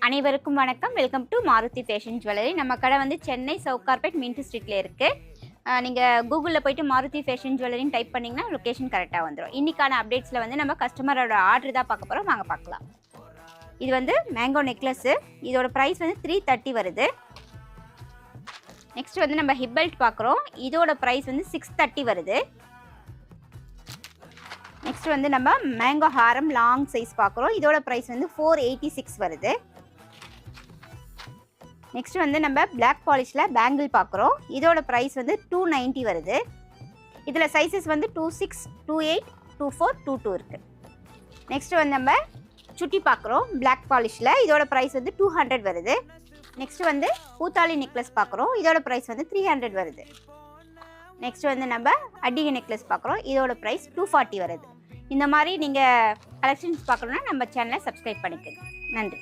அனைவருக்கும் வணக்கம். Welcome to Maruti fashion jewellery. நம்ம கடை வந்து சென்னை சவுகார்பேட் மின்ட் ஸ்ட்ரீட்ல இருக்கு. நீங்கள் கூகுளில் போய்ட்டு மாருதி ஃபேஷன் ஜுவல்லரின்னு டைப் பண்ணிங்கன்னா லொக்கேஷன் கரெக்டாக வந்துடும். இன்றைக்கான அப்டேட்ஸில் வந்து நம்ம கஸ்டமரோட ஆர்டர் தான் பார்க்க போகிறோம். வாங்க பார்க்கலாம். இது வந்து மேங்கோ நெக்லஸ்ஸு. இதோட ப்ரைஸ் வந்து 330 வருது. நெக்ஸ்ட் வந்து நம்ம ஹிப் பெல்ட் பார்க்குறோம். இதோட ப்ரைஸ் வந்து 630 வருது. நெக்ஸ்ட் வந்து நம்ம மேங்கோ ஹாரம் லாங் சைஸ் பார்க்குறோம். இதோட ப்ரைஸ் வந்து 486 வருது. நெக்ஸ்ட் வந்து நம்ம பிளாக் பாலிஷில் பேங்கிள் பார்க்குறோம். இதோட ப்ரைஸ் வந்து 290 வருது. இதில் சைஸஸ் வந்து 26, 28, 24, 22 இருக்குது. நெக்ஸ்ட் வந்து நம்ம சுட்டி பார்க்குறோம் பிளாக் பாலிஷில். இதோட ப்ரைஸ் வந்து 200 வருது. நெக்ஸ்ட் வந்து பூத்தாலி நெக்லஸ் பார்க்குறோம். இதோட ப்ரைஸ் வந்து 300 வருது. நெக்ஸ்ட் வந்து நம்ம அடிகை நெக்லஸ் பார்க்குறோம். இதோட ப்ரைஸ் 240 வருது. இந்த மாதிரி நீங்கள் கலெக்ஷன்ஸ் பார்க்கணுன்னா நம்ம சேனலை சப்ஸ்கிரைப் பண்ணிக்கோங்க. நன்றி.